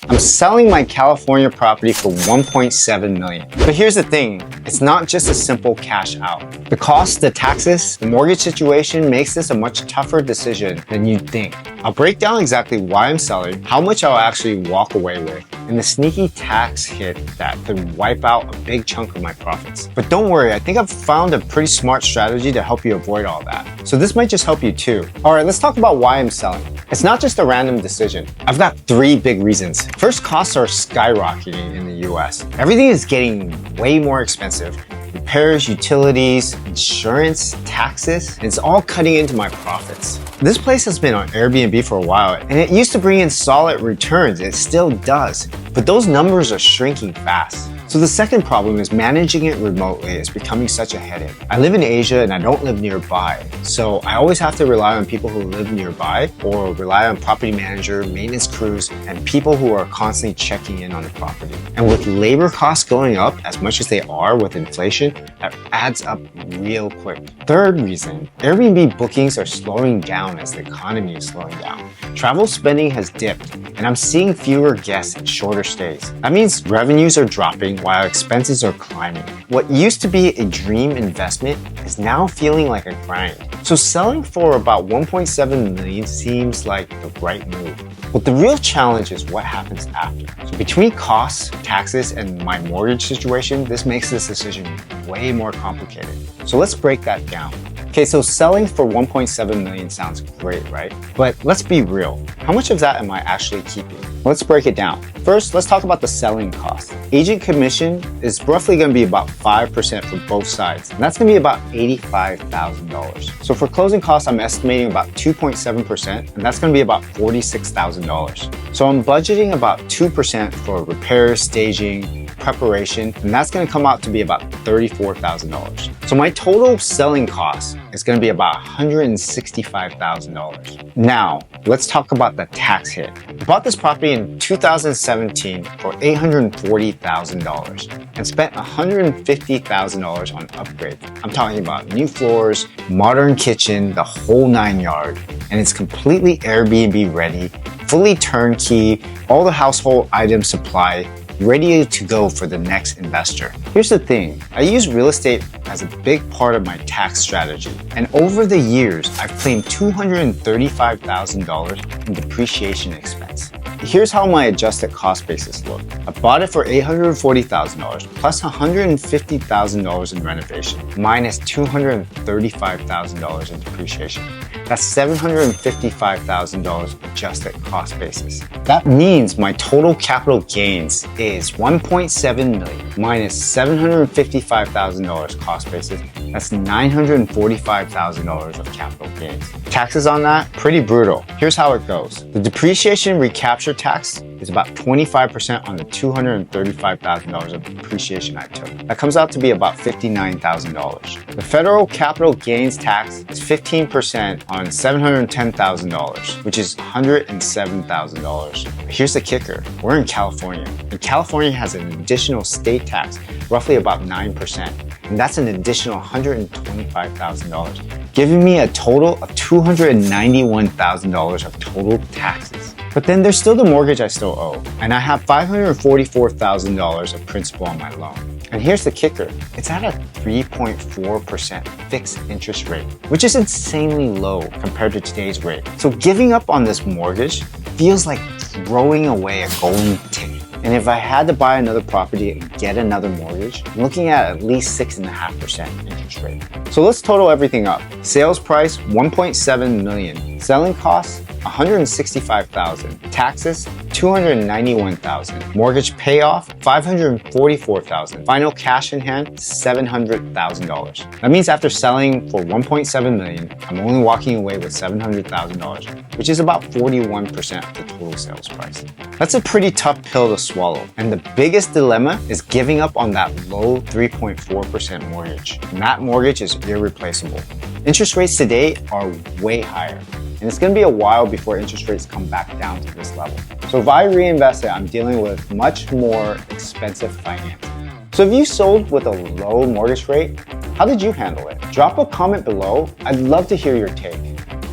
I'm selling my California property for $1.7 million. But here's the thing, it's not just a simple cash out. The costs, the taxes, the mortgage situation makes this a much tougher decision than you'd think. I'll break down exactly why I'm selling, how much I'll actually walk away with, and the sneaky tax hit that could wipe out a big chunk of my profits. But don't worry, I think I've found a pretty smart strategy to help you avoid all that. So this might just help you too. All right, let's talk about why I'm selling. It's not just a random decision. I've got 3 big reasons. First, costs are skyrocketing in the US. Everything is getting way more expensive. Repairs, utilities, insurance, taxes, it's all cutting into my profits. This place has been on Airbnb for a while, and it used to bring in solid returns. It still does, but those numbers are shrinking fast. So the second problem is managing it remotely is becoming such a headache. I live in Asia and I don't live nearby, so I always have to rely on people who live nearby or rely on property manager, maintenance crews, and people who are constantly checking in on the property. And with labor costs going up as much as they are with inflation, that adds up real quick. Third reason, Airbnb bookings are slowing down as the economy is slowing down. Travel spending has dipped, and I'm seeing fewer guests and shorter stays. That means revenues are dropping while expenses are climbing. What used to be a dream investment is now feeling like a grind. So selling for about $1.7 million seems like the right move. But the real challenge is what happens after. So between costs, taxes, and my mortgage situation, this makes this decision way more complicated. So let's break that down. Okay, so selling for $1.7 million sounds great, right? But let's be real. How much of that am I actually keeping? Let's break it down. First, let's talk about the selling cost. Agent commission is roughly going to be about 5% for both sides, and that's going to be about $85,000. So for closing costs, I'm estimating about 2.7%, and that's going to be about $46,000. So I'm budgeting about 2% for repairs, staging, preparation, and that's going to come out to be about $34,000. So my total selling cost is going to be about $165,000. Now, let's talk about the tax hit. I bought this property in 2017 for $840,000 and spent $150,000 on upgrades. I'm talking about new floors, modern kitchen, the whole 9 yards, and it's completely Airbnb ready, fully turnkey, all the household items supplied, ready to go for the next investor. Here's the thing, I use real estate as a big part of my tax strategy. And over the years, I've claimed $235,000 in depreciation expense. Here's how my adjusted cost basis looked. I bought it for $840,000 plus $150,000 in renovation minus $235,000 in depreciation. That's $755,000 adjusted cost basis. That means my total capital gains is $1.7 million minus $755,000 cost basis. That's $945,000 of capital gains. Taxes on that, pretty brutal. Here's how it goes. The depreciation recapture tax is about 25% on the $235,000 of depreciation I took. That comes out to be about $59,000. The federal capital gains tax is 15% on $710,000, which is $107,000. Here's the kicker. We're in California, and California has an additional state tax, roughly about 9%, and that's an additional $125,000, giving me a total of $291,000 of total taxes. But then there's still the mortgage I still owe, and I have $544,000 of principal on my loan. And here's the kicker, it's at a 3.4% fixed interest rate, which is insanely low compared to today's rate. So giving up on this mortgage feels like throwing away a golden ticket. And if I had to buy another property and get another mortgage, I'm looking at least 6.5% interest rate. So let's total everything up. Sales price, $1.7 million. Selling costs, $165,000. Taxes, $291,000. Mortgage payoff, $544,000. Final cash in hand, $700,000. That means after selling for $1.7 million, I'm only walking away with $700,000, which is about 41% of the total sales price. That's a pretty tough pill to swallow. And the biggest dilemma is giving up on that low 3.4% mortgage. And that mortgage is irreplaceable. Interest rates today are way higher, and it's going to be a while before interest rates come back down to this level. So if I reinvest it, I'm dealing with much more expensive financing. So if you sold with a low mortgage rate, how did you handle it? Drop a comment below. I'd love to hear your take.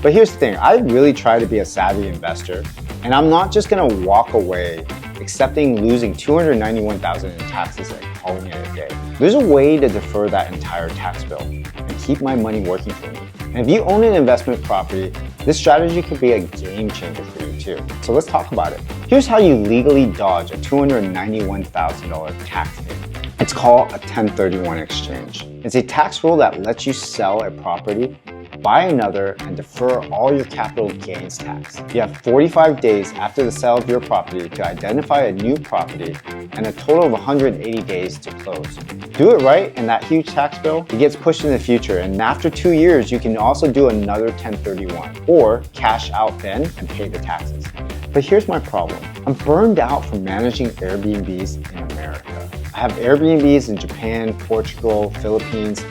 But here's the thing, I really try to be a savvy investor, and I'm not just going to walk away accepting losing $291,000 in taxes and calling it a day. There's a way to defer that entire tax bill and keep my money working for me. And if you own an investment property, this strategy could be a game changer for you too. So let's talk about it. Here's how you legally dodge a $291,000 tax hit. It's called a 1031 exchange. It's a tax rule that lets you sell a property, buy another, and defer all your capital gains tax. You have 45 days after the sale of your property to identify a new property and a total of 180 days to close. Do it right and that huge tax bill, it gets pushed in the future, and after 2 years you can also do another 1031 or cash out then and pay the taxes. But here's my problem. I'm burned out from managing Airbnbs in America. I have Airbnbs in Japan, Portugal, Philippines.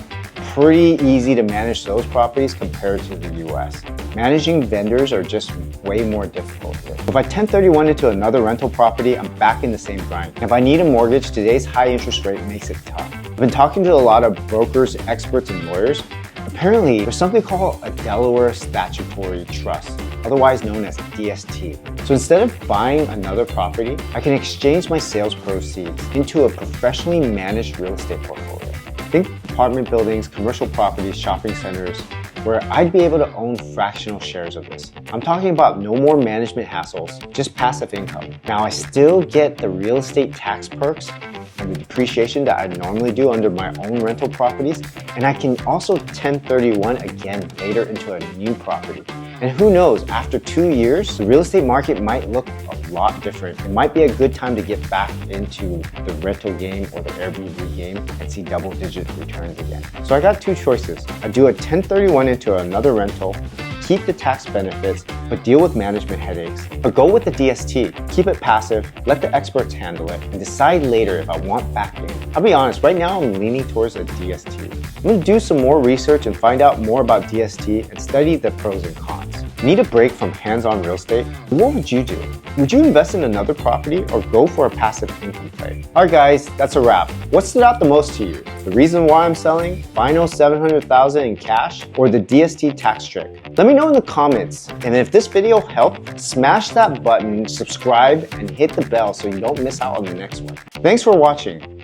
Pretty easy to manage those properties compared to the US. Managing vendors are just way more difficult here. If I 1031 into another rental property, I'm back in the same grind. If I need a mortgage, today's high interest rate makes it tough. I've been talking to a lot of brokers, experts, and lawyers. Apparently, there's something called a Delaware Statutory Trust, otherwise known as a DST. So instead of buying another property, I can exchange my sales proceeds into a professionally managed real estate portfolio. Think apartment buildings, commercial properties, shopping centers, where I'd be able to own fractional shares of this. I'm talking about no more management hassles, just passive income. Now I still get the real estate tax perks and the depreciation that I normally do under my own rental properties, and I can also 1031 again later into a new property. And who knows, after 2 years, the real estate market might look a lot different. It might be a good time to get back into the rental game or the Airbnb game and see double-digit returns again. So I got two choices. I do a 1031 into another rental, keep the tax benefits, but deal with management headaches. Or go with the DST, keep it passive, let the experts handle it, and decide later if I want back in. I'll be honest, right now I'm leaning towards a DST. I'm gonna do some more research and find out more about DST and study the pros and cons. Need a break from hands-on real estate? What would you do? Would you invest in another property or go for a passive income play? Alright guys, that's a wrap. What stood out the most to you? The reason why I'm selling, final $700,000 in cash, or the DST tax trick? Let me know in the comments. And if this video helped, smash that button, subscribe, and hit the bell so you don't miss out on the next one. Thanks for watching.